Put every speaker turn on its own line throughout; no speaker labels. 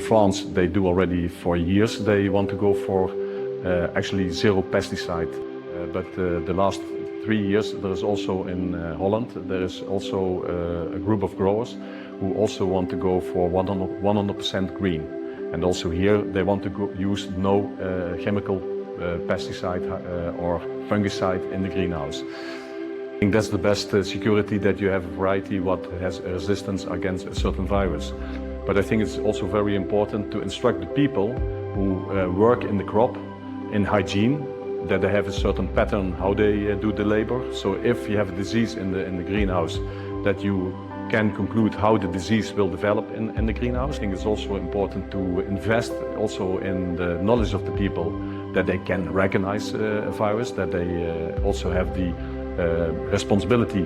France, they do already for years. They want to go for actually zero pesticide. But the last 3 years, there is also in Holland, there is also a group of growers who also want to go for 100% green. And also here, they want to use no chemical pesticide or fungicide in the greenhouse. I think that's the best security, that you have a variety what has resistance against a certain virus. But I think it's also very important to instruct the people who work in the crop in hygiene, that they have a certain pattern how they do the labor. So if you have a disease in the greenhouse, that you can conclude how the disease will develop in the greenhouse. I think it's also important to invest also in the knowledge of the people, that they can recognize a virus, that they also have the responsibility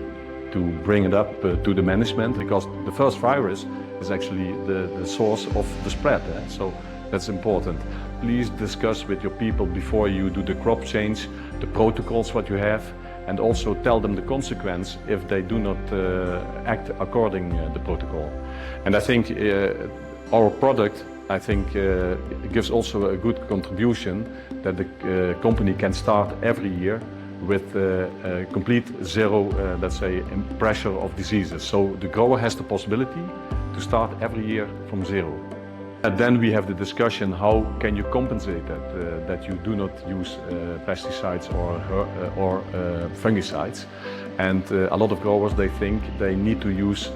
to bring it up to the management, because the first virus is actually the source of the spread. So that's important. Please discuss with your people before you do the crop change, the protocols what you have, and also tell them the consequence if they do not act according the protocol. And I think our product, I think, gives also a good contribution, that the company can start every year with a complete zero, let's say, pressure of diseases. So the grower has the possibility to start every year from zero. And then we have the discussion, how can you compensate that, that you do not use pesticides or fungicides. And a lot of growers, they think they need to use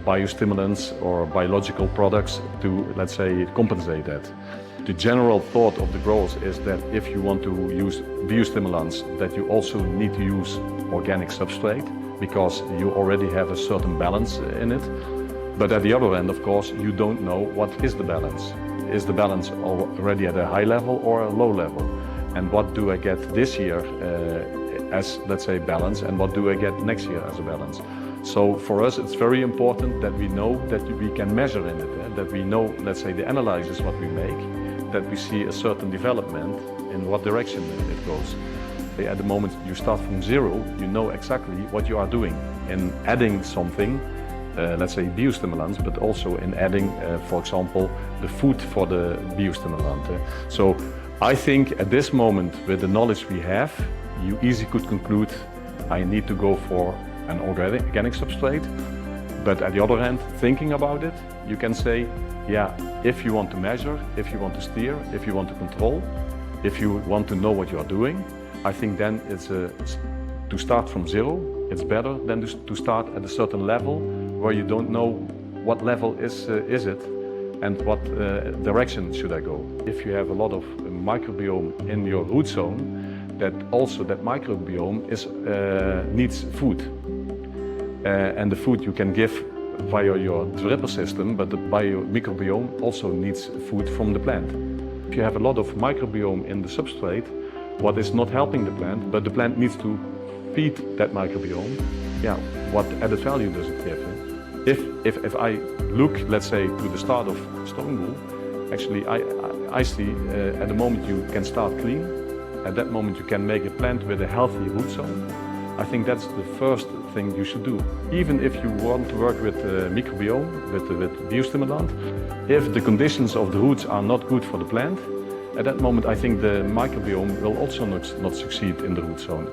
biostimulants or biological products to, let's say, compensate that. The general thought of the growers is that if you want to use biostimulants, that you also need to use organic substrate, because you already have a certain balance in it. But at the other end, of course, you don't know what is the balance. Is the balance already at a high level or a low level? And what do I get this year as, let's say, balance, and what do I get next year as a balance? So for us, it's very important that we know that we can measure in it, that we know, let's say, the analysis what we make, that we see a certain development in what direction it goes. At the moment you start from zero, you know exactly what you are doing in adding something, let's say biostimulants, but also in adding, for example, the food for the biostimulant. So I think at this moment, with the knowledge we have, you easily could conclude, I need to go for an organic substrate. But at the other hand, thinking about it, you can say, yeah, if you want to measure, if you want to steer, if you want to control, if you want to know what you are doing, I think then it's to start from zero, it's better than to start at a certain level where you don't know what level is it and what direction should I go. If you have a lot of microbiome in your root zone, that microbiome needs food. And the food you can give via your dripper system, but the microbiome also needs food from the plant. If you have a lot of microbiome in the substrate, what is not helping the plant, but the plant needs to feed that microbiome, yeah, what added value does it give? If I look, let's say, to the start of stone wool, actually I see at the moment you can start clean, at that moment you can make a plant with a healthy root zone. I think that's the first thing you should do. Even if you want to work with microbiome, with biostimulant, if the conditions of the roots are not good for the plant, at that moment I think the microbiome will also not succeed in the root zone.